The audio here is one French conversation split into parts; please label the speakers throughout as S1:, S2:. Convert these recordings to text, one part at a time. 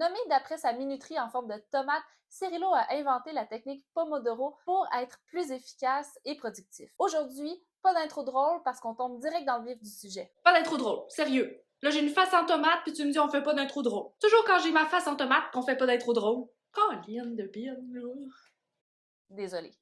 S1: Nommé d'après sa minuterie en forme de tomate, Cirillo a inventé la technique Pomodoro pour être plus efficace et productif. Aujourd'hui, pas d'intro drôle parce qu'on tombe direct dans le vif du sujet.
S2: Pas d'intro drôle, sérieux. Là, j'ai une face en tomate, puis tu me dis on fait pas d'intro drôle. Toujours quand j'ai ma face en tomate qu'on fait pas d'intro drôle. Colline de bien, là.
S1: Désolée.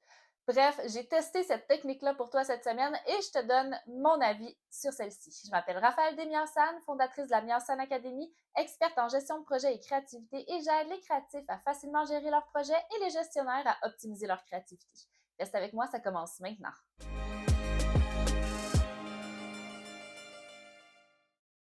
S1: Bref, j'ai testé cette technique-là pour toi cette semaine et je te donne mon avis sur celle-ci. Je m'appelle Raphaël Desmiensanes, fondatrice de la Miensan Academy, experte en gestion de projet et créativité et j'aide les créatifs à facilement gérer leurs projets et les gestionnaires à optimiser leur créativité. Reste avec moi, ça commence maintenant.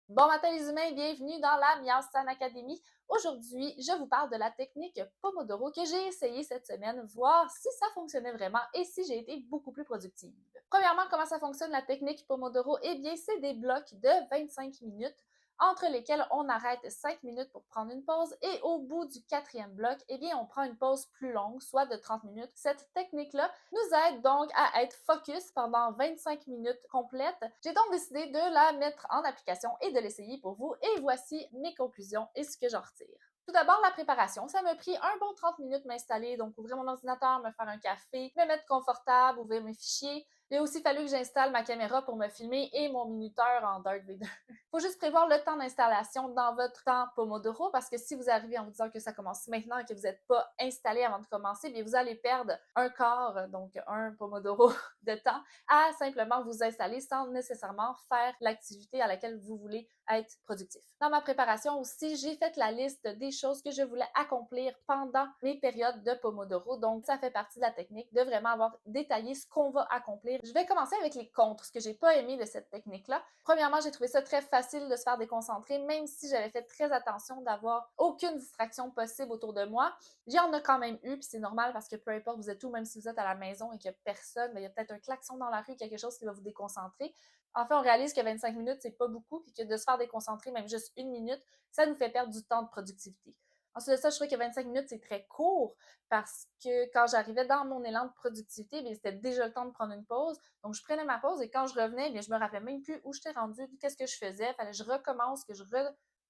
S1: Bon matin les humains, bienvenue dans la Miensan Academy. Aujourd'hui, je vous parle de la technique Pomodoro que j'ai essayée cette semaine, voir si ça fonctionnait vraiment et si j'ai été beaucoup plus productive. Premièrement, comment ça fonctionne la technique Pomodoro? Eh bien, c'est des blocs de 25 minutes entre lesquels on arrête 5 minutes pour prendre une pause et au bout du quatrième bloc, eh bien, on prend une pause plus longue, soit de 30 minutes. Cette technique-là nous aide donc à être focus pendant 25 minutes complètes. J'ai donc décidé de la mettre en application et de l'essayer pour vous et voici mes conclusions et ce que j'en retire. Tout d'abord, la préparation. Ça m'a pris un bon 30 minutes m'installer, donc ouvrir mon ordinateur, me faire un café, me mettre confortable, ouvrir mes fichiers. Il a aussi fallu que j'installe ma caméra pour me filmer et mon minuteur en Darth Vader. Faut juste prévoir le temps d'installation dans votre temps Pomodoro parce que si vous arrivez en vous disant que ça commence maintenant et que vous n'êtes pas installé avant de commencer, bien vous allez perdre un quart, donc un Pomodoro de temps à simplement vous installer sans nécessairement faire l'activité à laquelle vous voulez être productif. Dans ma préparation aussi, j'ai fait la liste des choses que je voulais accomplir pendant mes périodes de Pomodoro. Donc, ça fait partie de la technique de vraiment avoir détaillé ce qu'on va accomplir. Je vais commencer avec les contre, ce que j'ai pas aimé de cette technique-là. Premièrement, j'ai trouvé ça très facile de se faire déconcentrer, même si j'avais fait très attention d'avoir aucune distraction possible autour de moi. Il y en a quand même eu, puis c'est normal parce que peu importe vous êtes où, même si vous êtes à la maison et qu'il n'y a personne, il y a peut-être un klaxon dans la rue, quelque chose qui va vous déconcentrer. En fait, on réalise que 25 minutes, c'est pas beaucoup, puis que de se faire déconcentrer, même juste une minute, ça nous fait perdre du temps de productivité. Ensuite de ça, je trouvais que 25 minutes, c'est très court parce que quand j'arrivais dans mon élan de productivité, bien, c'était déjà le temps de prendre une pause. Donc, je prenais ma pause et quand je revenais, bien, je me rappelais même plus où j'étais rendue, qu'est-ce que je faisais. Il fallait que je recommence, que je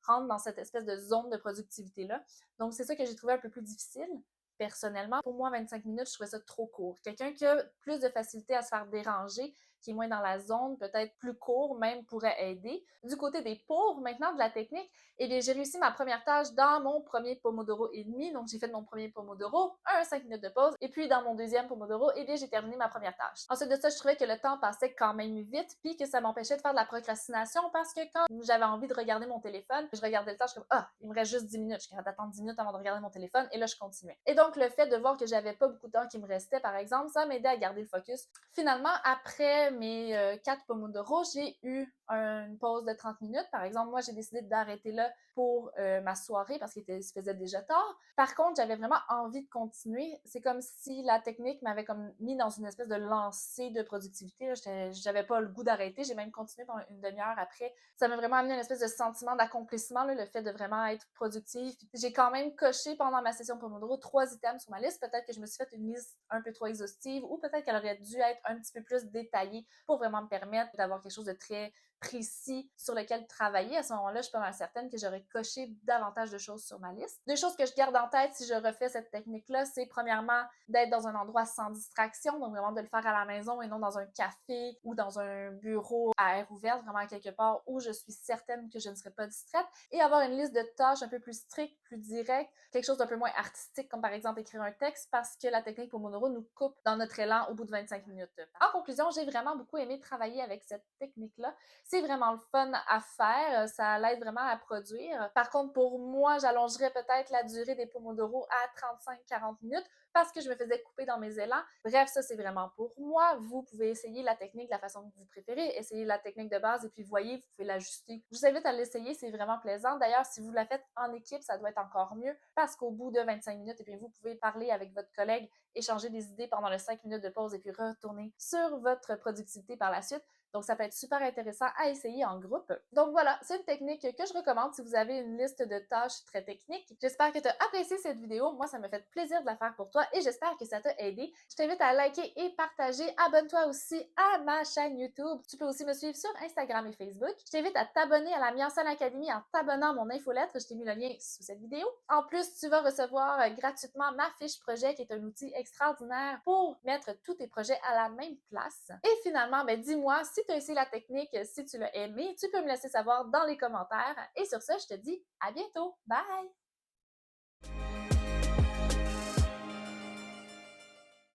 S1: rentre dans cette espèce de zone de productivité-là. Donc, c'est ça que j'ai trouvé un peu plus difficile. Personnellement, pour moi, 25 minutes, je trouvais ça trop court. Quelqu'un qui a plus de facilité à se faire déranger, qui est moins dans la zone, peut-être plus court même pourrait aider. Du côté des pour, maintenant de la technique, eh bien, j'ai réussi ma première tâche dans mon premier Pomodoro et demi. Donc, j'ai fait mon premier Pomodoro, 5 minutes de pause. Et puis, dans mon deuxième Pomodoro, eh bien, j'ai terminé ma première tâche. Ensuite de ça, je trouvais que le temps passait quand même vite, puis que ça m'empêchait de faire de la procrastination parce que quand j'avais envie de regarder mon téléphone, je regardais le temps, je suis comme, il me reste juste 10 minutes. Je suis capable d'attendre 10 minutes avant de regarder mon téléphone. Et là, je continuais. Et donc, le fait de voir que j'avais pas beaucoup de temps qui me restait, par exemple, ça m'aidait à garder le focus. Finalement, après mes 4 Pomodoro, j'ai eu une pause de 30 minutes. Par exemple, moi, j'ai décidé d'arrêter là pour ma soirée parce qu'il se faisait déjà tard. Par contre, j'avais vraiment envie de continuer. C'est comme si la technique m'avait comme mis dans une espèce de lancée de productivité. J'avais pas le goût d'arrêter. J'ai même continué pendant une demi-heure après. Ça m'a vraiment amené une espèce de sentiment d'accomplissement, le fait de vraiment être productif. J'ai quand même coché pendant ma session Pomodoro 3 items sur ma liste. Peut-être que je me suis fait une liste un peu trop exhaustive ou peut-être qu'elle aurait dû être un petit peu plus détaillée pour vraiment me permettre d'avoir quelque chose de très précis sur lequel travailler. À ce moment-là, je suis pas mal certaine que j'aurais coché davantage de choses sur ma liste. Deux choses que je garde en tête si je refais cette technique-là, c'est premièrement d'être dans un endroit sans distraction, donc vraiment de le faire à la maison et non dans un café ou dans un bureau à air ouvert, vraiment quelque part où je suis certaine que je ne serai pas distraite, et avoir une liste de tâches un peu plus stricte, plus directe, quelque chose d'un peu moins artistique, comme par exemple écrire un texte, parce que la technique Pomodoro nous coupe dans notre élan au bout de 25 minutes. En conclusion, j'ai vraiment beaucoup aimé travailler avec cette technique-là. C'est vraiment le fun à faire, ça l'aide vraiment à produire. Par contre, pour moi, j'allongerais peut-être la durée des Pomodoro à 35-40 minutes parce que je me faisais couper dans mes élans. Bref, ça, c'est vraiment pour moi. Vous pouvez essayer la technique de la façon que vous préférez, essayer la technique de base et puis voyez, vous pouvez l'ajuster. Je vous invite à l'essayer, c'est vraiment plaisant. D'ailleurs, si vous la faites en équipe, ça doit être encore mieux parce qu'au bout de 25 minutes, et puis vous pouvez parler avec votre collègue, échanger des idées pendant les 5 minutes de pause et puis retourner sur votre productivité par la suite. Donc, ça peut être super intéressant à essayer en groupe. Donc voilà, c'est une technique que je recommande si vous avez une liste de tâches très techniques. J'espère que tu as apprécié cette vidéo. Moi, ça me fait plaisir de la faire pour toi et j'espère que ça t'a aidé. Je t'invite à liker et partager. Abonne-toi aussi à ma chaîne YouTube. Tu peux aussi me suivre sur Instagram et Facebook. Je t'invite à t'abonner à la Miancen Academy en t'abonnant à mon infolettre. Je t'ai mis le lien sous cette vidéo. En plus, tu vas recevoir gratuitement ma fiche projet qui est un outil extraordinaire pour mettre tous tes projets à la même place. Et finalement, ben, dis-moi si tu as essayé la technique, si tu l'as aimé, tu peux me laisser savoir dans les commentaires. Et sur ce, je te dis à bientôt. Bye!